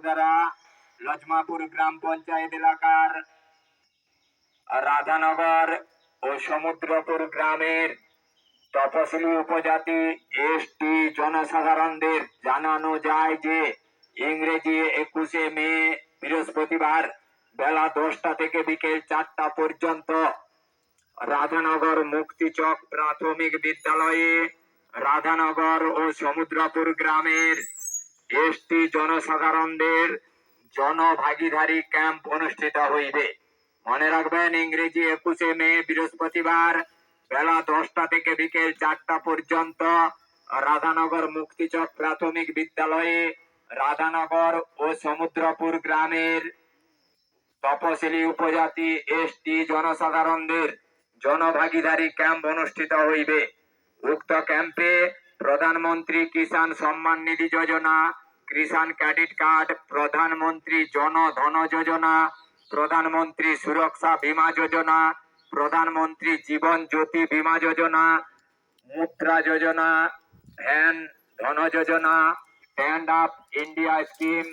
দ্বারা লজমাপুর গ্রাম পঞ্চায়েত এলাকার রাধানগর ও সমুদ্রপুর গ্রামের তপশিলি উপজাতি এসটি জনসাধারণদের জানানো যায় যে ইংরেজি 21শে মে বৃহস্পতিবার বেলা 10টা থেকে বিকেল 4টা পর্যন্ত রাধানগর মুক্তিচক প্রাথমিক বিদ্যালয়ে রাধানগর ও সমুদ্রপুর গ্রামের এসটি জনসাধারণদের জনভাগিদারি ক্যাম্প অনুষ্ঠিত হইবে। মনে রাখবেন, ইংরেজি 21শে মে বৃহস্পতিবার বেলা 10টা থেকে বিকেল 4টা পর্যন্ত রাধানগর মুক্তিচক প্রাথমিক বিদ্যালয়ে রাধানগর ও সমুদ্রপুর গ্রামের তপশিলি উপজাতি এসটি জনসাধারণদের জনভাগিদারি ক্যাম্প অনুষ্ঠিত হইবে। উক্ত ক্যাম্পে প্রধানমন্ত্রী কিষাণ সম্মান নিধি যোজনা, কিষাণ ক্রেডিট কার্ড, প্রধানমন্ত্রী জন ধন যোজনা, প্রধানমন্ত্রী সুরক্ষা বীমা যোজনা, প্রধানমন্ত্রী জীবন জ্যোতি বীমা যোজনা, মুদ্রা Yojana, Van Dhan Yojana, stand up India scheme,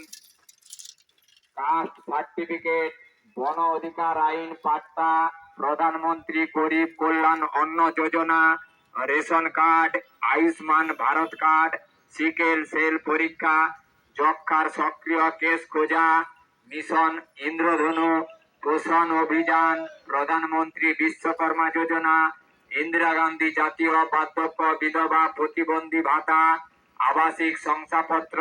caste certificate, বন অধিকার আইন পাট্টা, Pradhan Mantri Garib Kalyan Anna Yojana, ration card, Ayushman Bharat card, sickle cell পরীক্ষা, যক্ষার সক্রিয় কেস খোঁজা, মিশন ইন্দ্রধনু, পোষণ অভিযান, প্রধানমন্ত্রী বিশ্বকর্মা যোজনা, ইন্দিরা গান্ধী জাতীয় বার্ধক্য বিধবা প্রতিবন্ধী ভাতা, আবাসিক শংসাপত্র,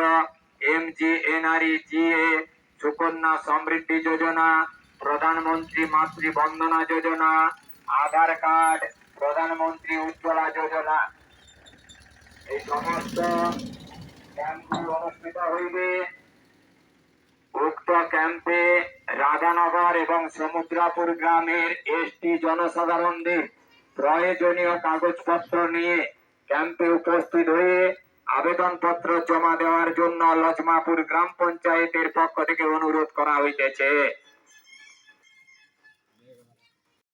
MGNREGA, সুকন্যা সমৃদ্ধি যোজনা, প্রধানমন্ত্রী মাতৃ বন্দনা যোজনা, আধার কার্ড, প্রধানমন্ত্রী উজ্জ্বলা যোজনা। এই সমস্ত ক্যাম্পগুলি অনুষ্ঠিত হইবে। উক্ত ক্যাম্পে রাধানগর এবং সমুদ্রপুর গ্রামের এসটি জনসাধারণদের প্রয়োজনীয় কাগজপত্র নিয়ে ক্যাম্পে উপস্থিত হয়ে আবেদনপত্র জমা দেওয়ার জন্য লজমাপুর গ্রাম পঞ্চায়েতের পক্ষ থেকে অনুরোধ করা হইতেছে।